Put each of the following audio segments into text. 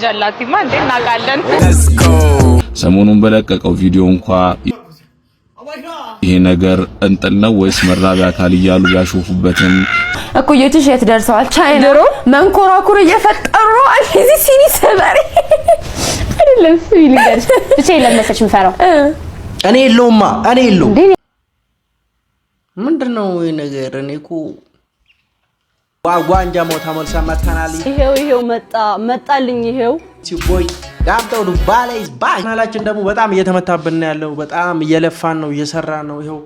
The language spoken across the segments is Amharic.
ጀላቲማ እንዴ እናቃለን ሰሞኑን በለቀቀው ቪዲዮ እንኳን ይሄ ነገር እንጥል ነው ወይስ መራቢያ አካል እያሉ ያሾፉበትን እኩዮችሽ የት ደርሰዋል? ቻይና መንኮራኩር እየፈጠሩ እዚህ ሲኒ ሰበሪ አይደለም ሲኒ ገርሽ ብቻ ይለመሰች ምፈራው እኔ የለውማ እኔ የለው ምንድነው ይሄ ነገር? እኔ እኮ ዋንጃ ሞታ መልሳ መጣናል። ይሄው መጣልኝ ይሄው ሲቦይ ዳምጠው ዱባላይስ ባናላችን ደግሞ በጣም እየተመታብን ያለው በጣም እየለፋን ነው እየሰራን ነው። ይሄው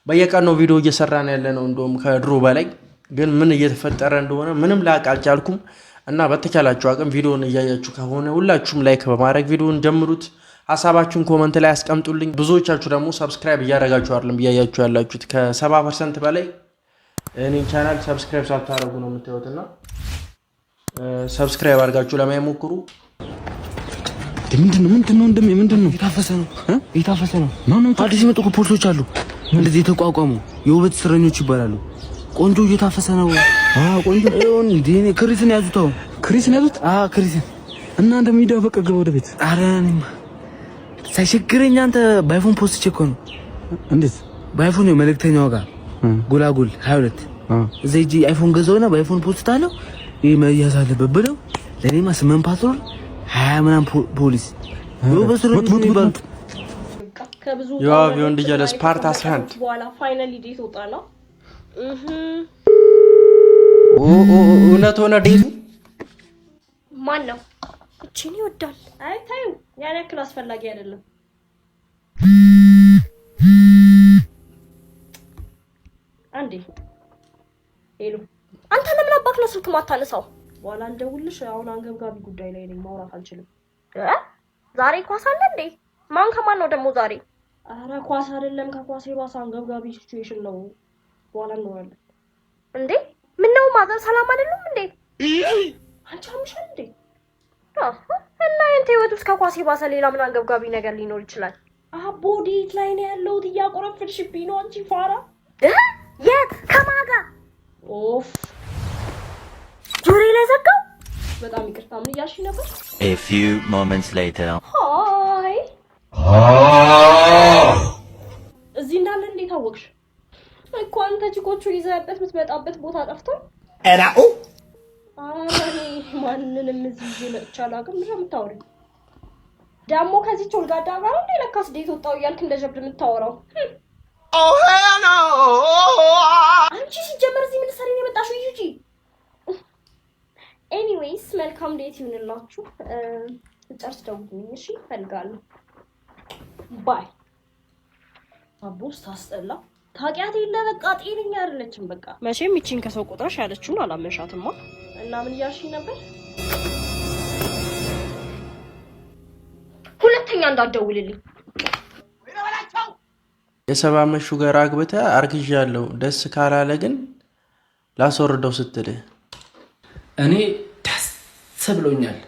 በየቀኑ ነው ቪዲዮ እየሰራን ያለ ነው እንደውም ከድሮ በላይ ግን ምን እየተፈጠረ እንደሆነ ምንም ላቅ አልቻልኩም። እና በተቻላችሁ አቅም ቪዲዮውን እያያችሁ ከሆነ ሁላችሁም ላይክ በማድረግ ቪዲዮውን ጀምሩት። ሐሳባችሁን ኮሜንት ላይ አስቀምጡልኝ። ብዙዎቻችሁ ደግሞ ሰብስክራይብ እያደረጋችሁ አይደለም እያያችሁ ያላችሁት ከ70% በላይ እኔን ቻናል ሰብስክራይብ ሳታደርጉ ነው የምታዩትና ሰብስክራይብ አድርጋችሁ ለማይሞክሩ ምንድነው እንደምን የታፈሰ ነው ማነው? አዲስ የመጡ ፖሊሶች አሉ እንደዚህ የተቋቋሙ የውበት እስረኞች ይባላሉ። ቆንጆ እየታፈሰ ነው። ቆንጆ እንዴ ክሪስን ያዙት። ክሪስን እናንተ ሚዲያ በቃ ገባ ወደ ቤት። ኧረ እኔማ ሳይቸግረኝ አንተ በአይፎን ፖስት ቼክ ነው። እንዴት በአይፎን ነው መልእክተኛው ጋር ጉላጉል 22 እዚህ ጂ አይፎን ገዛውና በአይፎን ፖስት አለው ይሄ መያዝ አለበት ብለው ለኔማ 8 ፓትሮል 20 ምናምን ፖሊስ በስሩት ይባል ያው ቢሆን ዲጀለ ስፓርት 11 በኋላ ፋይናሊ ዴት ወጣ ነው። እውነት ሆነ ዴቱ ማን ነው እቺን ይወዳል? አይ ታዩ ያን ያክል አስፈላጊ አይደለም። አንዴ ሄሎ አንተ ለምን አባክ ነው ስልክ ማታነሳው? በኋላ እንደውልሽ አሁን አንገብጋቢ ጉዳይ ላይ ነኝ ማውራት አልችልም። ዛሬ ኳስ አለ እንዴ? ማን ከማን ነው ደግሞ ዛሬ? አረ ኳስ አይደለም ከኳስ የባሰ አንገብጋቢ ሲቹዌሽን ነው። በኋላ እንወራለን። እንዴ ምን ነው ማዘር ሰላም አይደሉም እንዴ? አንቺ አምሻል እንዴ? እና እንት ህይወት ውስጥ ከኳስ የባሰ ሌላ ምን አንገብጋቢ ነገር ሊኖር ይችላል? ቦዲት ላይ ነው ያለው እያቆረፍሽብኝ ነው አንቺ ፋራ። የት ከማጋ ኦፍ ጆሪ ላይ ዘጋው። በጣም ይቅርታ ምን እያልሽ ነበር? A few moments later ሃይ እዚህ እንዳለ እንዴት አወቅሽ? እኮ አንተ ጅቆቹ ይዘህበት የምትመጣበት ቦታ ጠፍቶ አራኡ አሬ ማንንም እዚህ መጥቻለሁ። አቅም ምንድነው የምታወሪው? ደግሞ ከዚህ ቾልጋዳ ጋር እንደ ለካስ ዴት ወጣው እያልክ እንደ ጀብድ የምታወራው ሄሎ አንቺ ሲጀመር እዚህ ምን ሰሪ ነው የመጣሽው? ዩጂ ኤኒዌይስ መልካም ዴት ይሁንላችሁ። ጨርስ ደውልልኝ እሺ እፈልጋለሁ። ባይ አቦስ ታስጠላ ታቂያት የለ በቃ ጤነኛ አይደለችም። በቃ መቼም ይቺን ከሰው ቁጥርሽ ያለችውን አላመንሻትማ። እና ምን እያልሽኝ ነበር? ሁለተኛ እንዳትደውልልኝ። የሰባ ዓመት ሹገር አግብተህ አርግዣለሁ ደስ ካላለ ግን ላስወርደው ስትል እኔ ደስ ብሎኛል።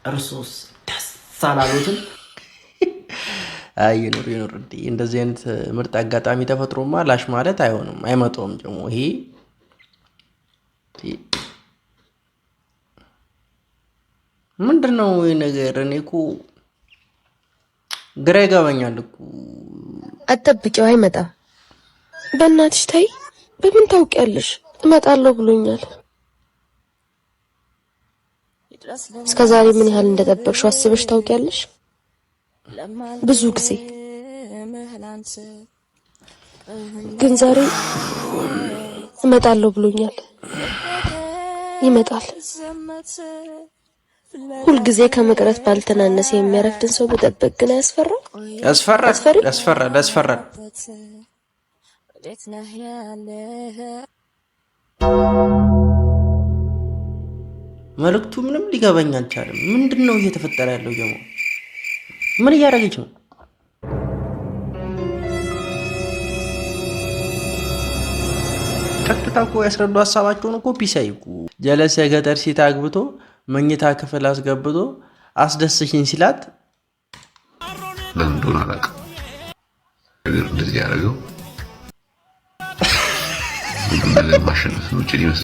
እርሶስ ደስ አላሉትም? አይ ይኑር እንዴ እንደዚህ አይነት ምርጥ አጋጣሚ ተፈጥሮማ ላሽ ማለት አይሆንም አይመጣውም ደግሞ ይሄ ምንድነው ይሄ ነገር? እኔ እኮ ግራ ይገባኛል እኮ። አትጠብቂው አይመጣም። በእናትሽ ታይ በምን ታውቂያለሽ? እመጣለሁ ብሎኛል። እስከዛሬ ምን ያህል እንደጠበቅሽው አስበሽ ታውቂያለሽ? ብዙ ጊዜ ግን ዛሬ እመጣለሁ ብሎኛል። ይመጣል። ሁል ጊዜ ከመቅረት ባልተናነሰ የሚያረፍድን ሰው በጠበቅ ግን አያስፈራም? ያስፈራል። መልክቱ ምንም ሊገባኝ አልቻለም። ምንድነው እየተፈጠረ ያለው? ጀሞ ምን እያደረገች ነው? ቀጥታ እኮ ያስረዱ ሐሳባቸውን እኮ ፒሳይኩ ጀለስ የገጠር ሴት አግብቶ መኝታ ክፍል አስገብቶ አስደስሽኝ ሲላት ለምንድን አላውቅም ነገር እንደዚህ ያደረገው ነገር ማሸነፍ ነው ይመስል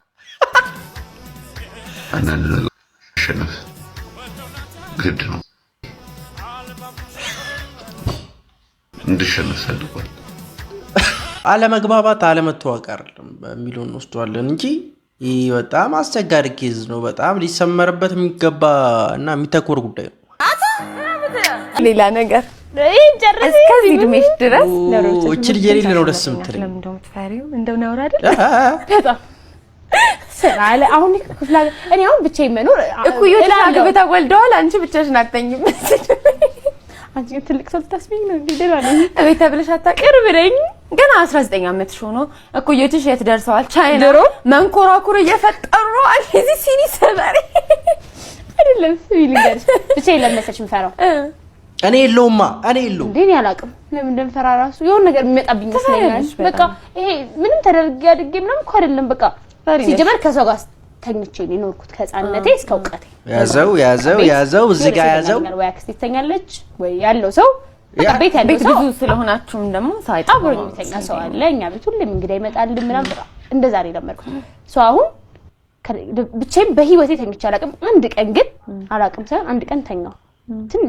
አንዳንድ ነገር ማሸነፍ ግድ ነው እንድሸነፍ ፈልጓል። አለመግባባት አለመተዋወቅ በሚለው እንወስደዋለን እንጂ ይህ በጣም አስቸጋሪ ኬዝ ነው። በጣም ሊሰመርበት የሚገባ እና የሚተኮር ጉዳይ ነው። ሌላ ነገር እስከዚህ እድሜሽ ድረስ እቺ ልጅ የሌለ ነው ደስ የምትለኝ። ለምን እንደምትፈሪው እንደው ነው አይደል? በጣም ስራለ አሁን ክፍላ እኔ አሁን ብቻዬን መኖር እኩዮች አግብተው ወልደዋል። አንቺ ብቻሽን አትተኝም። አንቺ ትልቅ ሰው ታስቢኝ ነው እንዴ? ደራለ እቤት ተብለሽ አታቀርብ ነኝ። ገና 19 ዓመትሽ ሆኖ እኩዮችሽ የት ደርሰዋል? ቻይና መንኮራኩር እየፈጠሩ አለ። እዚህ ሲኒ ሰበሪ አይደለም ሲኒ ጋር ብቻዬን ለመሰች ምፈራው እኔ የለውማ እኔ የለው እንዴ እኔ አላውቅም። ለምን እንደምፈራ ራሱ የሆነ ነገር የሚመጣብኝ ይመስለኛል። በቃ ይሄ ምንም ተደርጌ አድርጌ ምንም እኮ አይደለም። በቃ ሲጀመር ከሰው ጋር ተኝቼ ነው የኖርኩት ከህፃንነቴ እስከ እውቀቴ። ያዘው እዚህ ጋር ያዘው ወይ አክስቴ ተኛለች ወይ ያለው ሰው በቃ ቤት ያለው ሰው ብዙ ስለሆናችሁም ደግሞ ሳይጣ አብሮኝ ተኛ ሰው አለ። እኛ ቤት ሁሉም እንግዳ ይመጣል ምናምን እንደዛ ነው ለመርኩት። ሰው አሁን ብቻዬን በህይወቴ ተኝቼ አላውቅም። አንድ ቀን ግን አላውቅም ሳይሆን አንድ ቀን ተኛው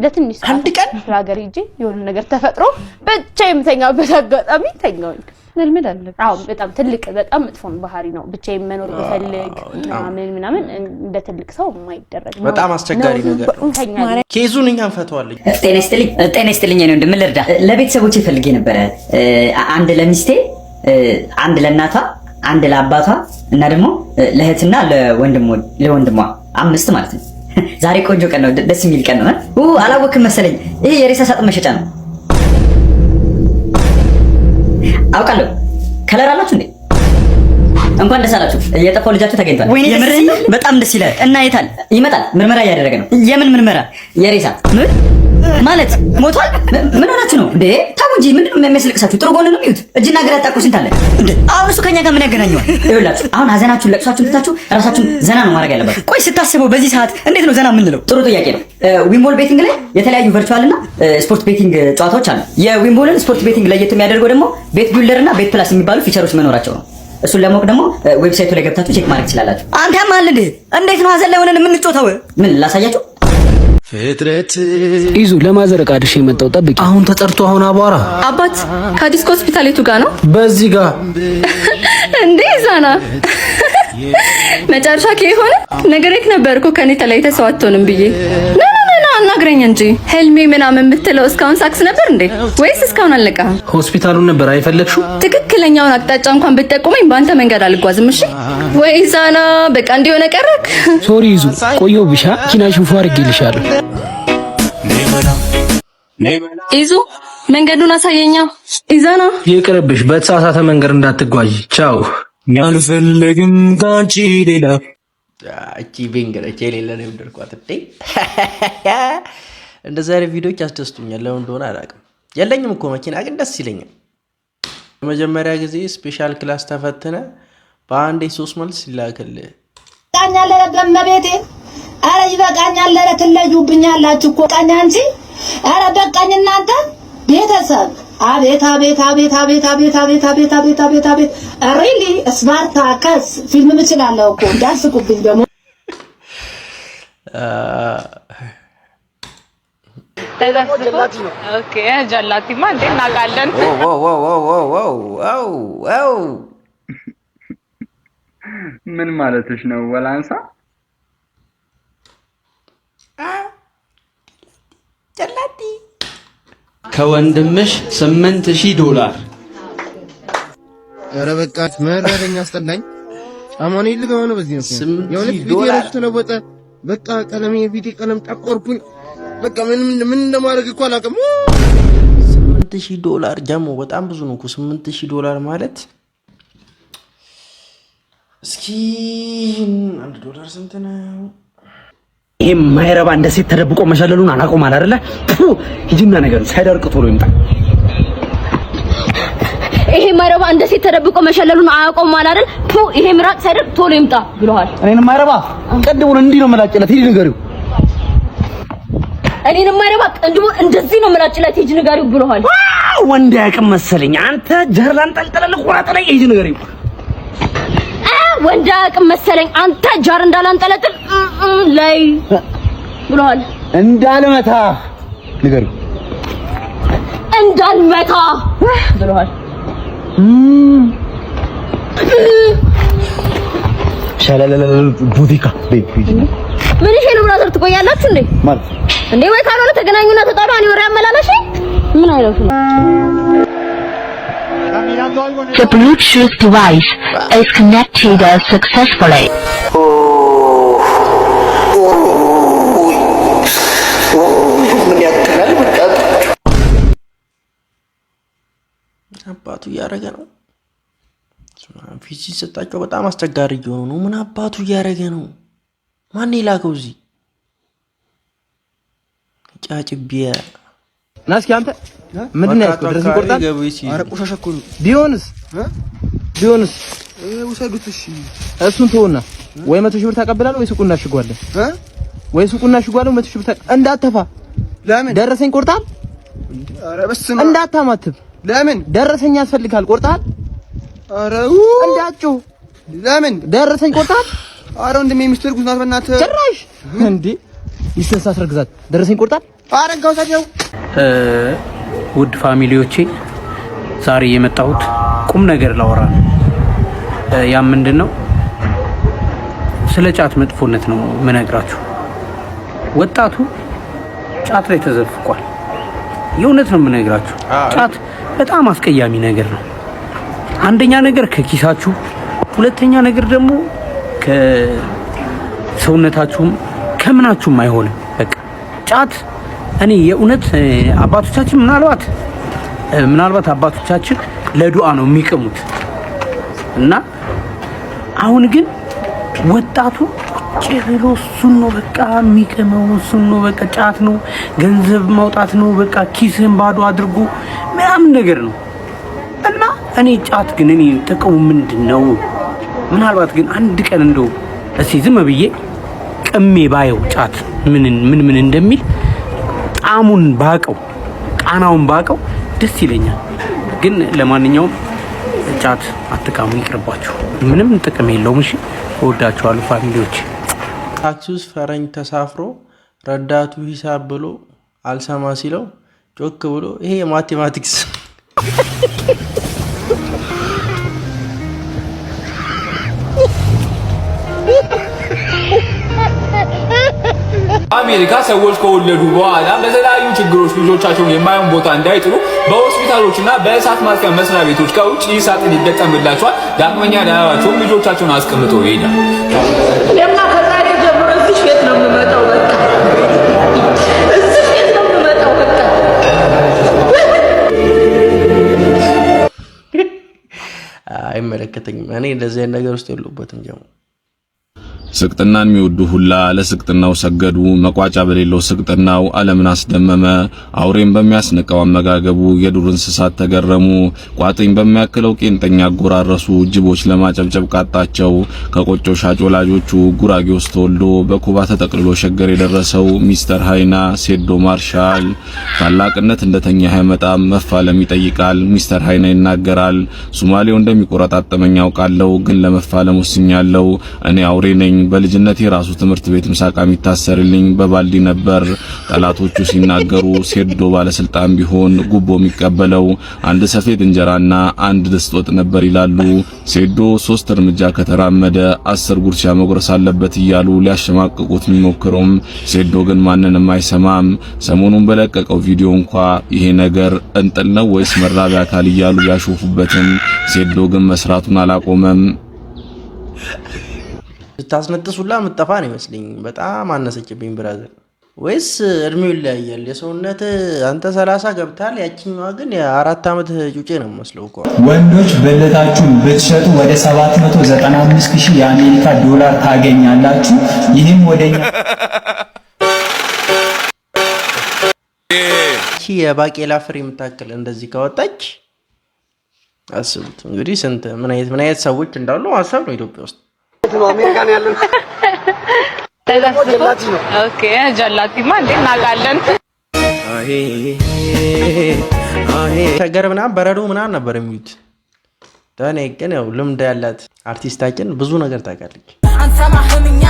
ለትንሽ አንድ ቀን ሀገር ሄጄ የሆነ ነገር ተፈጥሮ ብቻዬን ተኛበት አጋጣሚ ተኛው። መልመድ አለብሽ። አዎ በጣም ትልቅ በጣም መጥፎ ባህሪ ነው። ብቻዬን መኖር ብፈልግ ምናምን እንደ ትልቅ ሰው የማይደረግ ነው። በጣም አስቸጋሪ ነገር ኬዙን እኛ እንፈተዋለን። ጤና ይስጥልኝ ነው እንደምልርዳ ለቤተሰቦቼ ፈልጌ ነበረ። አንድ ለሚስቴ፣ አንድ ለእናቷ፣ አንድ ለአባቷ እና ደግሞ ለእህትና ለወንድሟ 5 ማለት ነው። ዛሬ ቆንጆ ቀን ነው። ደስ የሚል ቀን ነው። አላወቅም መሰለኝ። ይሄ የሬሳ ሳጥን መሸጫ ነው። አውቃለሁ። ከለር አላችሁ እንዴ? እንኳን ደስ አላችሁ። የጠፋው ልጃችሁ ተገኝቷል። የምርህን? በጣም ደስ ይላል። እና የታል? ይመጣል። ምርመራ እያደረገ ነው። የምን ምርመራ? የሬሳ ምን ማለት ሞቷል? ምን ሆናችሁ ነው እንዴ? ታው እንጂ ምንድነው የሚያስለቅሳችሁ? ጥሩ ጎን ነው የሚዩት። እጅና እግር ያጣቁ ስንት አለ እንዴ? አሁን እሱ ከኛ ጋር ምን ያገናኘዋል? ይኸውላችሁ አሁን ሀዘናችሁን ለቅሷችሁን ትታችሁ ራሳችሁን ዘና ነው ማድረግ ያለባችሁ። ቆይ ስታስበው በዚህ ሰዓት እንዴት ነው ዘና የምንለው? ጥሩ ጥያቄ ነው። ዊምቦል ቤቲንግ ላይ የተለያዩ ቨርቹዋል እና ስፖርት ቤቲንግ ጨዋታዎች አሉ። የዊምቦልን ስፖርት ቤቲንግ ለየት የሚያደርገው ደግሞ ቤት ቢልደር እና ቤት ፕላስ የሚባሉ ፊቸሮች መኖራቸው ነው። እሱን ለማወቅ ደግሞ ዌብሳይቱ ላይ ገብታችሁ ቼክ ማድረግ ትችላላችሁ። አንተ ያማል እንዴ? እንዴት ነው ሀዘን ላይ ሆነን የምንጮተው? ምን ላሳያችሁ? ፍጥረት ይዙ ለማዘረቅ አድሽ የመጣው ጠብቂ። አሁን ተጠርቶ አሁን አቧራ አባት ከዲስኮ ሆስፒታል የቱ ጋር ነው? በዚህ ጋር እንዴ ዛና መጨረሻ ከሆነ ነገርክ ነበርኩ ከኔ ተለይተ ሰው አትሆንም ብዬ ና አናግረኝ እንጂ ህልሜ ምናምን የምትለው እስካሁን ሳክስ ነበር እንዴ? ወይስ እስካሁን አልነቃህም? ሆስፒታሉን ነበር አይፈለግሽው? ትክክለኛውን አቅጣጫ እንኳን ብትጠቁመኝ በአንተ መንገድ አልጓዝም። እሺ ወይ ዛና በቃ እንዲሆነ ቀረክ። ሶሪ ይዙ ቆየው ብሻ ኪናሽን ፏ አድርጌልሻለሁ። ይዙ መንገዱን አሳየኛ። ኢዛና ይቅርብሽ፣ በተሳሳተ መንገድ እንዳትጓዥ። ቻው። ያልፈልግም ካንቺ ሌላ እቺ ቤንገረች የሌለ ነው እንደርኳት እንዴ። እንደዛ አይነት ቪዲዮዎች ያስደስቱኛል። ለምን እንደሆነ አላውቅም። የለኝም እኮ መኪና ግን ደስ ይለኛል። ለመጀመሪያ ጊዜ ስፔሻል ክላስ ተፈተነ በአንዴ 3 መልስ ይላከል። ቃኛለ ለገመቤቴ አረ ይበቃኛል። ለትለዩብኛላችሁ እኮ ቃኛ እንጂ አረ በቃኝ እናንተ ቤተሰብ። አቤት አቤት አቤት አቤት አቤት አቤት አቤት አቤት አቤት አቤት ሪሊ ስፓርታከስ ፊልም ምችላለሁ እኮ እንዳስቁብኝ ደግሞ ኦኬ ጀላቲማ እንዴ እናውቃለን። ምን ማለትሽ ነው ወላንሳ? ጀላቲ ከወንድምሽ $8000 ኧረ በቃት መረረኛ አስጠላኝ። ጫማኔ ልገው ነው በዚህ ነው የሆነ ቪዲዮ ራሱ ተለወጠ። በቃ ቀለሜ የቪዲዮ ቀለም ጠቆርኩኝ። በቃ ምን እንደማድረግ እኮ አላውቅም። $8000 ጀሞ በጣም ብዙ ነው እኮ $8000 ማለት። እስኪ $1 ስንት ነው? ይሄ ማይረባ እንደ ሴት ተደብቆ መሸለሉን አላቆም አለ አይደለ? ሂጂና ነገር ሳይደርቅ ቶሎ ይምጣ። ይሄ ማይረባ እንደ ሴት ተደብቆ መሸለሉን አያቆም አለ አይደል? ይሄ ምራቅ ሳይደርቅ ቶሎ ይምጣ ብለዋል። እኔን ማይረባ ቀድሞን እንዲህ ነው መላጭለት። ሂጂ ንገሪው። እኔን ማይረባ ቀድሞን እንደዚህ ነው መላጭለት። ሂጂ ንገሪው ብለዋል። ወንድ ያቅም መሰለኝ። አንተ ጀርላን ጠልጠለል ቆራጥ ላይ ሂጂ ንገሪው። ወንድ ያቅም መሰለኝ። አንተ ጃር እንዳላንጠለጥል ላይ ብለዋል። እንዳልመታ ንገሩ እንዳልመታ ብለዋል። ሻላላላ ቡቲካ ምን ይሄ ነው? ብራዘር ትቆያላችሁ እንዴ? ማለት እንዴ ወይ ካልሆነ ተገናኙና ተጣሉ። እኔ ወሬ አመላላሽ ምን አይነቱ ነው? The Bluetooth device is connected successfully. አባቱ እያደረገ ነው። ፊት ሲሰጣቸው በጣም አስቸጋሪ እየሆኑ ነው። ምን አባቱ እያደረገ ነው? ማን ይላከው እዚህ? ጫጭቢያ ናስኪ አንተ ምንድን ነው ያስቆ ድረስ ይቆርጣል? ኧረ ቆሻሻ እኮ ነው። ቢሆንስ ውሰዱት። እሺ እሱን ተውና ወይ 100 ሺህ ብር ታቀብላለህ ወይ ሱቁን እናሽጓለን ወይ ሱቁን እናሽጓለን። 100 ሺህ ብር እንዳትተፋ። ለምን ደረሰኝ ቆርጣል? ኧረ በስመ አብ እንዳታማትብ። ለምን ደረሰኝ ያስፈልጋል? ቆርጣል? ኧረ እንዳትጮህ። ለምን ደረሰኝ ቆርጣል? ኧረ ወንድሜ ሚስጥር ጉድ ናት በእናትህ። ጭራሽ እንዴ ይሰሳ አስረግዛት። ደረሰኝ ቆርጣል? ኧረ እንካው ሰደው። ውድ ፋሚሊዎቼ ዛሬ የመጣሁት ቁም ነገር ላወራ ነው። ያ ምንድነው? ስለ ጫት መጥፎነት ነው የምነግራችሁ። ወጣቱ ጫት ላይ ተዘፍቋል። የእውነት ነው የምነግራችሁ። ጫት በጣም አስቀያሚ ነገር ነው። አንደኛ ነገር ከኪሳችሁ፣ ሁለተኛ ነገር ደግሞ ከሰውነታችሁም ከምናችሁም አይሆንም። በቃ ጫት እኔ የእውነት አባቶቻችን ምናልባት አባቶቻችን ለዱዓ ነው የሚቀሙት እና አሁን ግን ወጣቱ ቁጭ ብሎ እሱን ነው በቃ የሚቀመው፣ እሱን ነው በቃ ጫት ነው ገንዘብ ማውጣት ነው በቃ ኪስህን ባዶ አድርጎ ምናምን ነገር ነው እና እኔ ጫት ግን እኔ ጥቅሙ ምንድነው? ምናልባት ግን አንድ ቀን እንደው እስኪ ዝም ብዬ ቅሜ ባየው ጫት ምን እንደሚል ጣሙን ባቀው ቃናውን ባቀው ደስ ይለኛል። ግን ለማንኛውም ጫት አትቃሙ፣ ይቅርባችሁ። ምንም ጥቅም የለውም። እሺ እወዳችኋለሁ ፋሚሊዎች። ታክሲ ውስጥ ፈረኝ ተሳፍሮ ረዳቱ ሂሳብ ብሎ አልሰማ ሲለው ጮክ ብሎ ይሄ ማቴማቲክስ አሜሪካ ሰዎች ከወለዱ በኋላ በተለያዩ ችግሮች ልጆቻቸውን የማይሆን ቦታ እንዳይጥሉ በሆስፒታሎችና በእሳት ማጥፊያ መስሪያ ቤቶች ከውጭ ሳጥን ይገጠምላቸዋል። ዳግመኛ ዳያቸውን ልጆቻቸውን አስቀምጦ ይሄዳል። ለማ ከዛሬ ጀምሮ እዚህ ቤት ነው የምመጣው። በቃ እዚህ ቤት ነው የምመጣው። በቃ አይመለከተኝም። እኔ እንደዚህ አይነት ነገር ውስጥ የለሁበትም ጀምሮ ስቅጥናን የሚወዱ ሁላ ለስቅጥናው ሰገዱ። መቋጫ በሌለው ስቅጥናው ዓለምን አስደመመ። አውሬን በሚያስንቀው አመጋገቡ የዱር እንስሳት ተገረሙ። ቋጥኝ በሚያክለው ቄንጠኛ አጎራረሱ ጅቦች ለማጨብጨብ ቃጣቸው። ከቆጮ ሻጭ ወላጆቹ ጉራጌ ውስጥ ተወልዶ በኩባ ተጠቅልሎ ሸገር የደረሰው ሚስተር ሃይና ሴዶ ማርሻል ታላቅነት እንደተኛ አይመጣም፣ መፋለም ይጠይቃል። ሚስተር ሃይና ይናገራል። ሶማሌው እንደሚቆረጣጠመኝ ያውቃለሁ፣ ግን ለመፋለም ወስኛለሁ። እኔ አውሬ ነኝ። በልጅነቴ ራሱ ትምህርት ቤት ምሳቃ የሚታሰርልኝ በባልዲ ነበር። ጠላቶቹ ሲናገሩ ሴዶ ባለስልጣን ቢሆን ጉቦ የሚቀበለው አንድ ሰፌድ እንጀራና አንድ ድስት ወጥ ነበር ይላሉ። ሴዶ 3 እርምጃ ከተራመደ 10 ጉርሻ መጉረስ አለበት እያሉ ሊያሸማቅቁት የሚሞክሩም ሴዶ ግን ማንንም አይሰማም። ሰሞኑን በለቀቀው ቪዲዮ እንኳ ይሄ ነገር እንጥል ነው ወይስ መራቢያ አካል እያሉ ያሾፉበትም ሴዶ ግን መስራቱን አላቆመም። ስታስነጥሱላ ምጠፋ ነው ይመስልኝ። በጣም አነሰችብኝ ብራዘር። ወይስ እድሜው ይለያያል? የሰውነት አንተ 30 ገብታል፣ ያቺኛዋ ግን የ4 ዓመት ጩጬ ነው መስለው እኮ። ወንዶች ብልታችሁን ብትሸጡ ወደ 795,000 የአሜሪካ ዶላር ታገኛላችሁ። ይህም ወደኛ የባቄላ ፍሬ የምታክል እንደዚህ ካወጣች አስቡት እንግዲህ ስንት ምን አይነት ሰዎች እንዳሉ ማሰብ ነው ኢትዮጵያ ውስጥ። አሜሪካን ያለን ኦኬ ጀላቲማ እንዴ እናውቃለን። ሸገር ምናምን በረዶ ምናምን ነበር የሚሉት። እኔ ግን ያው ልምድ ያላት አርቲስታችን ብዙ ነገር ታውቃለች። አንሰማህምኛ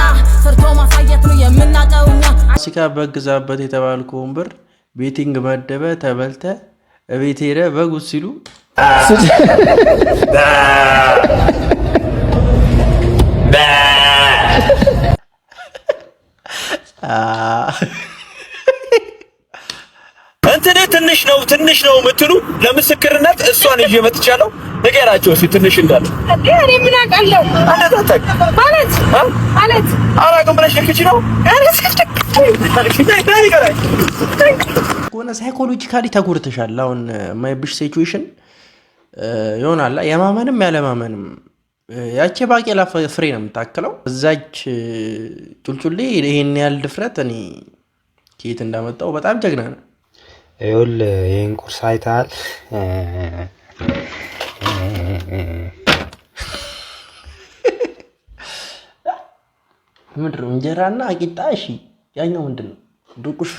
ሰርቶ ማሳየት ነው የምናቀውኛ ፋሲካ በግዛበት የተባልኩ ወንበር ቤቲንግ መደበ ተበልተ እቤት ሄደ በጉት ሲሉ እንትኔ ትንሽ ነው የምትሉ ለምስክርነት እሷን ይዤ መጥቻለሁ። ንገራቸው እስኪ ትንሽ እንዳለ እንዴ እኔ ምን አውቃለሁ ማለት አላውቅም ብለሽ ልክቺ ነው ሆነ ሳይኮሎጂካሊ ተጎድተሻል። አሁን ማይብሽ ሲቹዌሽን ይሆናል የማመንም ያለማመንም ያቺ ባቄላ ፍሬ ነው የምታክለው። እዛች ጩልጩሌ ይሄን ያህል ድፍረት እኔ ከየት እንዳመጣው በጣም ጀግና ነው። ይኸውልህ ይሄን ቁርስ አይተሃል? ምንድን ነው እንጀራና ቂጣ? እሺ ያኛው ምንድን ነው? ዱቁሽ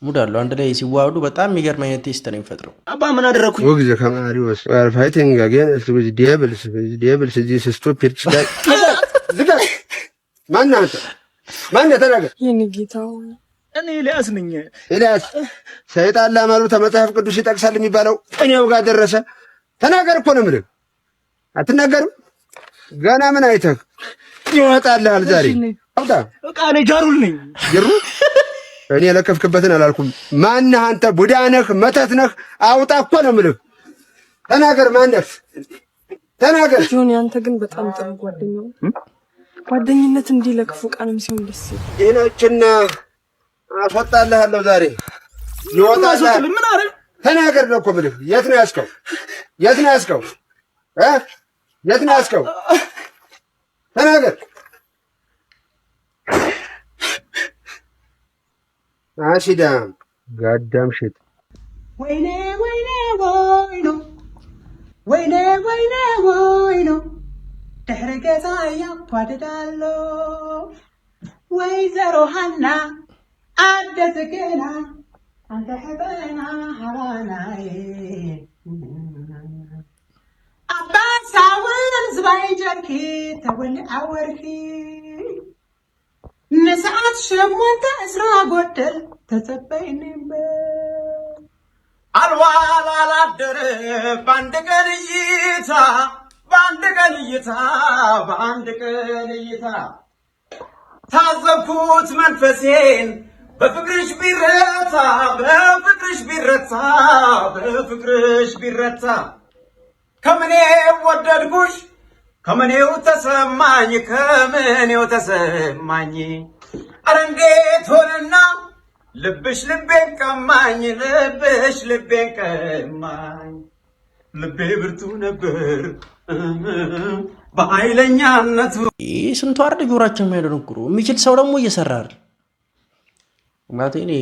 ሙድ አለው አንድ ላይ ሲዋሃዱ በጣም የሚገርም አይነት ቴስት ነው የሚፈጥረው። አባ ምን አደረኩኝ? ወግዘ ከማሪዎስ ፋይቲንግ አገንስት ዊዝ ዴቪልስ ዲስ ስቱፒድ ጋይ ዝጋ። ማን ተናገር? የኔ ጌታ እኔ ኤልያስ ነኝ። ኤልያስ ሰይጣን ለማሉ ተመጽሐፍ ቅዱስ ይጠቅሳል የሚባለው እኔው ጋር ደረሰ። ተናገር እኮ ነው የምልህ። አትናገርም? ገና ምን አይተህ ይወጣልሃል ዛሬ? አውጣ በቃ እኔ ጃሩል ነኝ። ጅሩ እኔ ለከፍክበትን አላልኩም። ማነህ አንተ? ቡዳ ነህ? መተት ነህ? አውጣ እኮ ነው የምልህ። ተናገር። ማነህ? ተናገር። ጆኒ አንተ ግን በጣም ጥሩ ጓደኛ ነህ። ጓደኝነት እንዲህ ለክፉ ቀንም ሲሆን ደስ ይላል። ይህንችና አስወጣልሃለሁ ዛሬ ይወጣልሃል። ምን አረ ተናገር ነው እኮ የምልህ። የት ነው ያዝከው? የት ነው ያዝከው? የት ነው ያዝከው? ተናገር። አሲዳም ጋዳም ሽት ወይኔ ወይኔ ወይኖ ወይኔ ወይኔ ወይኖ ድሕረ ገዛ ያኳድዳሎ ወይዘሮ ሃና አደ ዘገና አንተ ሕበና ሃባናዬ አባሳውን ዝባይ ጀርኪ ተወል አወርኪ ንሰዓት ሸሞንተ እስራ ጎደል ተጸበይኒበ አልዋል አላደረ በአንድ ቀን እይታ ታዘብኩት መንፈሴን በፍቅርሽ ቢረታ ከምኔው ወደድኩሽ ከምኔው ተሰማኝ አረ እንዴት ሆነና ልብሽ ልቤን ቀማኝ ልቤ ብርቱ ነበር በኃይለኛነቱ። ስንቱ አርድ ጆራችን የሚያደነቁሩ የሚችል ሰው ደግሞ እየሰራ አይደል ማለት እኔ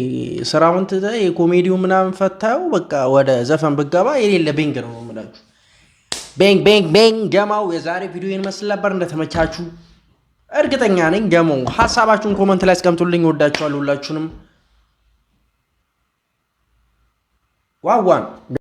ስራውን ትተህ የኮሜዲው ምናምን ፈታው በቃ ወደ ዘፈን ብገባ የሌለ ቤንግ ነው የምላችሁ። ቤንግ ገማው። የዛሬ ቪዲዮ ይመስል ነበር። እንደተመቻችሁ እርግጠኛ ነኝ። ገማው ሐሳባችሁን ኮሜንት ላይ አስቀምጡልኝ። ወዳችኋለሁ ሁላችሁንም። ዋዋን